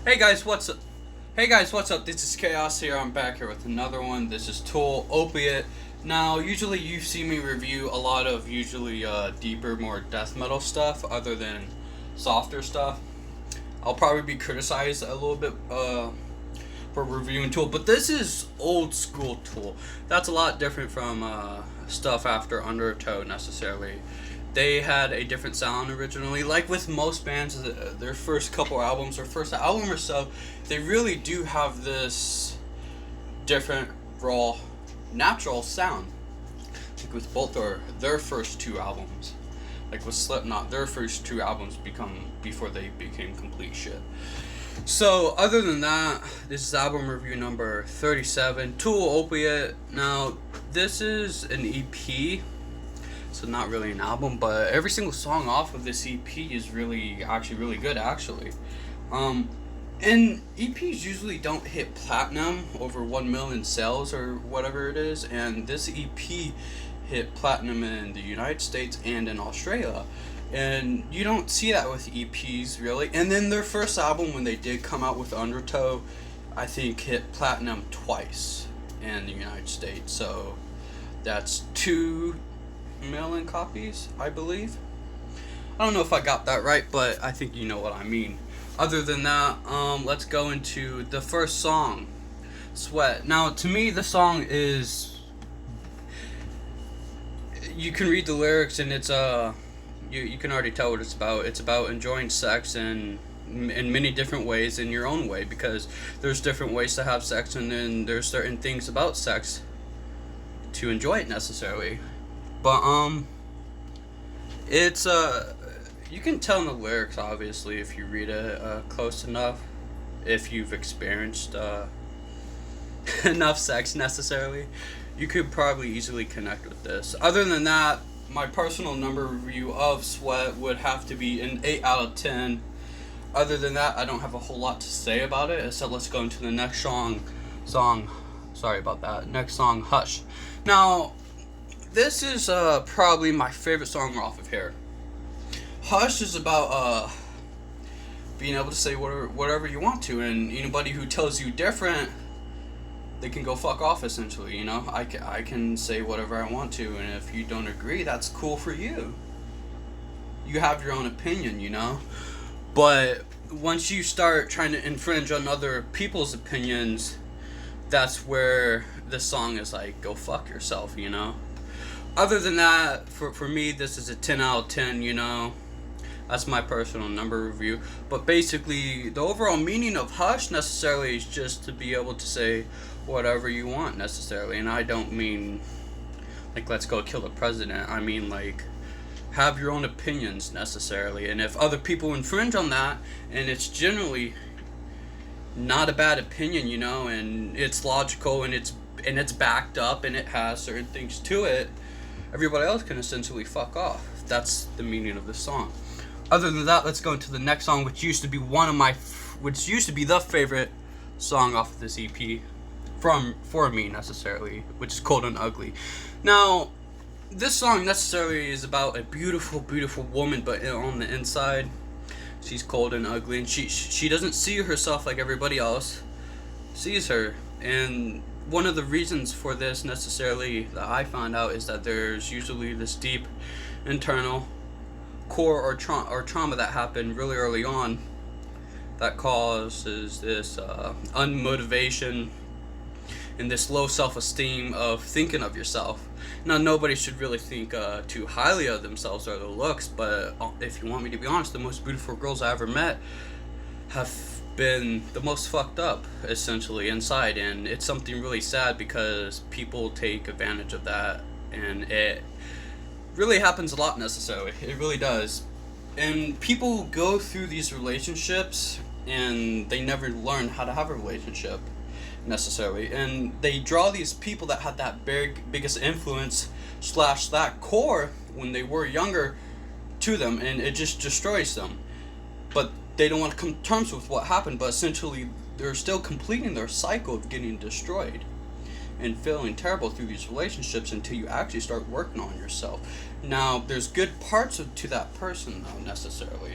Hey guys, what's up? Hey guys, what's up? This is Chaos here. I'm back here with another one. This is Tool Opiate. Now, usually you see me review a lot of deeper, more death metal stuff, other than softer stuff. I'll probably be criticized a little bit for reviewing Tool, but this is old school Tool. That's a lot different from stuff after Undertow necessarily. They had a different sound originally. Like with most bands, their first couple albums or first album or so, they really do have this different, raw, natural sound. Like with both their first two albums. Like with Slipknot, their first two albums before they became complete shit. So, other than that, this is album review number 37, Tool Opiate. Now, this is an EP. So not really an album, but every single song off of this EP is really good actually. And EPs usually don't hit platinum over 1 million sales or whatever it is, and this EP hit platinum in the United States and in Australia. And you don't see that with EPs really. And then their first album, when they did come out with Undertow, I think hit platinum twice in the United States. So that's 2 million copies, I believe. I don't know if I got that right, but I think you know what I mean. Other than that, let's go into the first song, Sweat. Now, to me, the song is, you can read the lyrics and it's you can already tell what it's about. It's about enjoying sex in many different ways, in your own way, because there's different ways to have sex, and then there's certain things about sex to enjoy it necessarily. But it's you can tell in the lyrics, obviously, if you read it close enough, if you've experienced enough sex necessarily, you could probably easily connect with this. Other than that, my personal number review of Sweat would have to be an 8 out of 10. Other than that, I don't have a whole lot to say about it, so let's go into the next song. Sorry about that. Next song, Hush. Now, this is probably my favorite song off of here. Hush is about being able to say whatever you want to, and anybody who tells you different, they can go fuck off, essentially. You know, I can say whatever I want to, and if you don't agree, that's cool for you. You have your own opinion, you know. But once you start trying to infringe on other people's opinions, that's where the song is like, go fuck yourself, you know. Other than that, for me, this is a 10 out of 10, you know. That's my personal number review. But basically, the overall meaning of Hush necessarily is just to be able to say whatever you want necessarily. And I don't mean, like, let's go kill the president. I mean, like, have your own opinions necessarily. And if other people infringe on that, and it's generally not a bad opinion, you know, and it's logical, and it's backed up, and it has certain things to it, everybody else can essentially fuck off. That's the meaning of this song. Other than that, let's go into the next song, which used to be the favorite song off of this EP for me necessarily, which is Cold and Ugly. Now, this song necessarily is about a beautiful, beautiful woman, but on the inside, she's cold and ugly, and she doesn't see herself like everybody else sees her. And one of the reasons for this necessarily that I found out is that there's usually this deep internal core or trauma that happened really early on that causes this unmotivation and this low self-esteem of thinking of yourself. Now, nobody should really think too highly of themselves or their looks, but if you want me to be honest, the most beautiful girls I ever met have been the most fucked up, essentially, inside, and it's something really sad because people take advantage of that, and it really happens a lot necessarily. It really does. And people go through these relationships and they never learn how to have a relationship necessarily, and they draw these people that had that biggest influence / that core when they were younger to them, and it just destroys them. But they don't want to come to terms with what happened, but essentially they're still completing their cycle of getting destroyed and feeling terrible through these relationships until you actually start working on yourself. Now, there's good parts to that person, though, necessarily.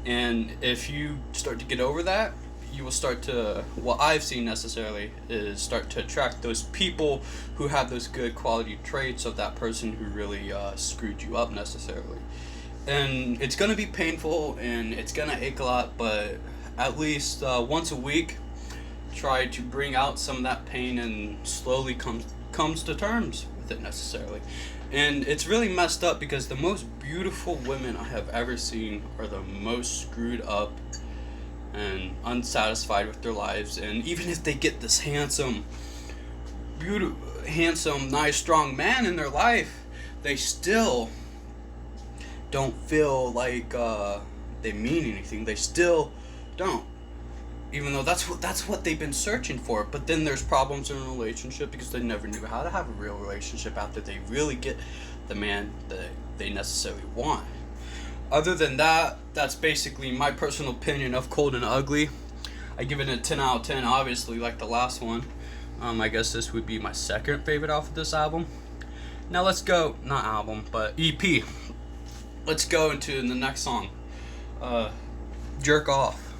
And if you start to get over that, you will start to, what I've seen necessarily, is start to attract those people who have those good quality traits of that person who really screwed you up necessarily. And it's going to be painful and it's going to ache a lot, but at least once a week, try to bring out some of that pain and slowly comes to terms with it necessarily. And it's really messed up because the most beautiful women I have ever seen are the most screwed up and unsatisfied with their lives. And even if they get this handsome, nice, strong man in their life, they still don't feel like they mean anything. They still don't, even though that's what they've been searching for. But then there's problems in a relationship because they never knew how to have a real relationship after they really get the man that they necessarily want. Other than that, that's basically my personal opinion of Cold and Ugly. I give it a 10 out of 10, obviously, like the last one. I guess this would be my second favorite off of this album. Now let's go, not album, but EP. Let's go into the next song, Jerk Off.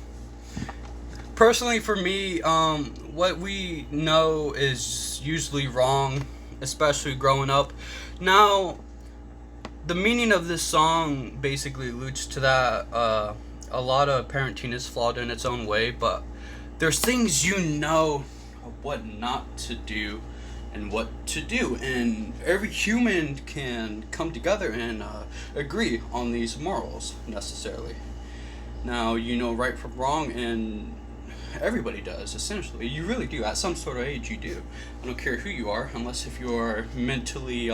Personally, for me, what we know is usually wrong, especially growing up. Now, the meaning of this song basically alludes to that. A lot of parenting is flawed in its own way, but there's things you know what not to do and what to do, and every human can come together and agree on these morals necessarily. Now, you know right from wrong, and everybody does, essentially. You really do. At some sort of age, you do. I don't care who you are, unless if you're mentally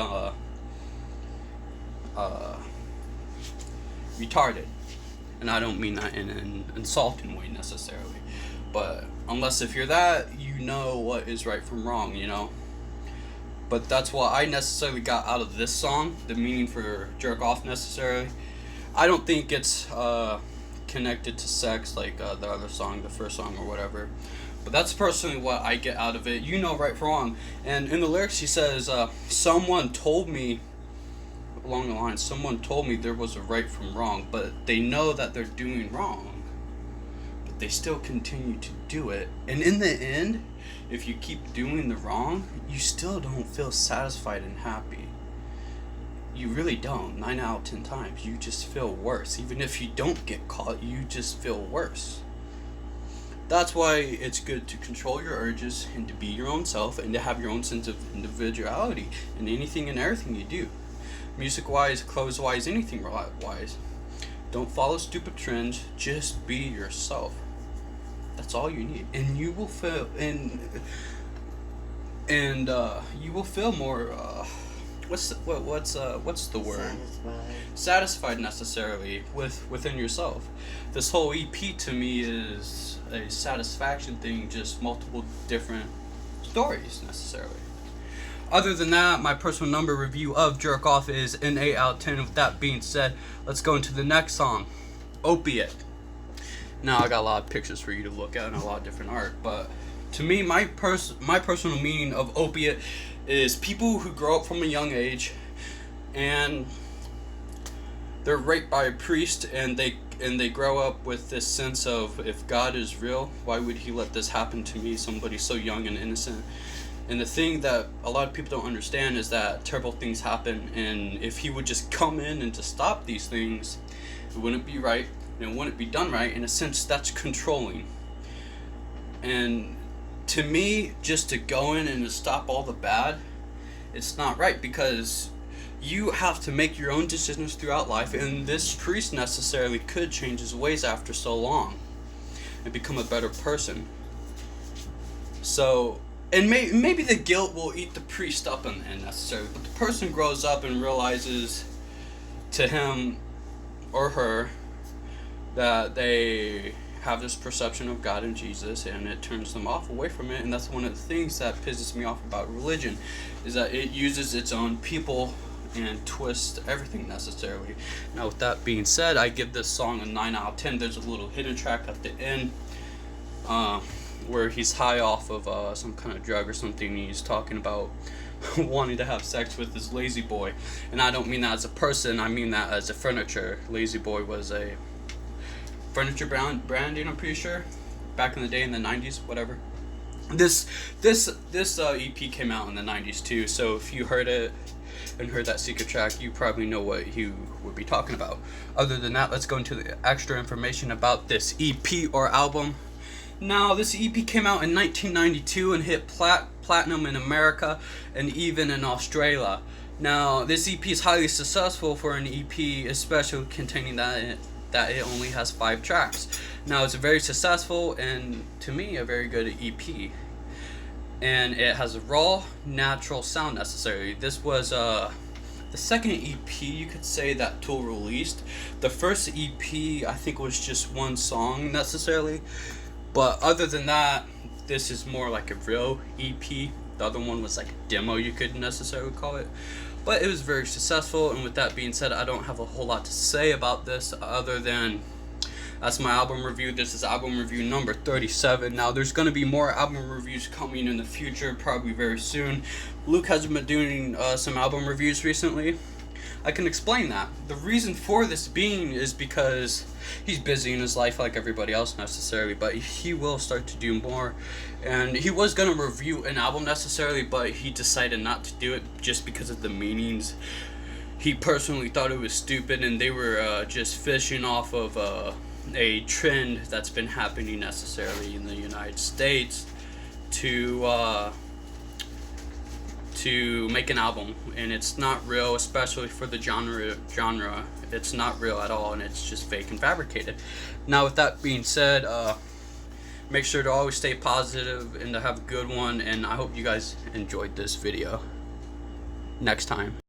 retarded. And I don't mean that in an insulting way necessarily. But unless if you're that, you know what is right from wrong, you know? But that's what I necessarily got out of this song, the meaning for jerk off necessarily. I don't think it's connected to sex like the other song, the first song or whatever. But that's personally what I get out of it. You know right from wrong. And in the lyrics he says, someone told me, along the line, someone told me there was a right from wrong, but they know that they're doing wrong. But they still continue to do it. And in the end, if you keep doing the wrong, you still don't feel satisfied and happy. You really don't. 9 out of 10 times, you just feel worse. Even if you don't get caught, you just feel worse. That's why it's good to control your urges and to be your own self and to have your own sense of individuality in anything and everything you do. Music-wise, clothes-wise, anything wise. Don't follow stupid trends. Just be yourself. That's all you need, and you will feel you will feel more. What's the word? Satisfied necessarily within yourself. This whole EP to me is a satisfaction thing, just multiple different stories necessarily. Other than that, my personal number review of Jerk Off is an 8 out of 10. With that being said, let's go into the next song, Opiate. Now, I got a lot of pictures for you to look at and a lot of different art, but to me, my personal meaning of opiate is people who grow up from a young age and they're raped by a priest, and they grow up with this sense of, if God is real, why would he let this happen to me, somebody so young and innocent? And the thing that a lot of people don't understand is that terrible things happen, and if he would just come in and to stop these things, it wouldn't be right, and it wouldn't be done right. In a sense, that's controlling. And to me, just to go in and to stop all the bad, it's not right, because you have to make your own decisions throughout life, and this priest necessarily could change his ways after so long and become a better person. So, and maybe the guilt will eat the priest up in the end necessarily, but the person grows up and realizes to him or her that they have this perception of God and Jesus, and it turns them off away from it. And that's one of the things that pisses me off about religion, is that it uses its own people and twists everything necessarily. Now, with that being said, I give this song a 9 out of 10. There's a little hidden track at the end where he's high off of some kind of drug or something, and he's talking about wanting to have sex with this lazy boy. And I don't mean that as a person, I mean that as a furniture. Lazy boy was a furniture branding, I'm pretty sure, back in the day in the 90s, whatever. This EP came out in the 90s too, so if you heard it and heard that secret track, you probably know what he would be talking about. Other than that, let's go into the extra information about this EP or album. Now, this EP came out in 1992 and hit platinum in America and even in Australia. Now, this EP is highly successful for an EP, especially containing that it only has 5 tracks. Now, it's very successful and, to me, a very good EP. And it has a raw, natural sound necessary. This was the second EP, you could say, that Tool released. The first EP, I think, was just one song necessarily. But other than that, this is more like a real EP. The other one was like a demo, you could necessarily call it. But it was very successful, and with that being said, I don't have a whole lot to say about this other than that's my album review. This is album review number 37. Now, there's going to be more album reviews coming in the future, probably very soon. Luke has been doing some album reviews recently. I can explain that. The reason for this being is because he's busy in his life like everybody else necessarily, but he will start to do more. And he was going to review an album necessarily, but he decided not to do it just because of the meanings. He personally thought it was stupid, and they were just fishing off of a trend that's been happening necessarily in the United States to make an album, and it's not real, especially for the genre. It's not real at all, and it's just fake and fabricated. Now, with that being said, make sure to always stay positive and to have a good one, and I hope you guys enjoyed this video. Next time.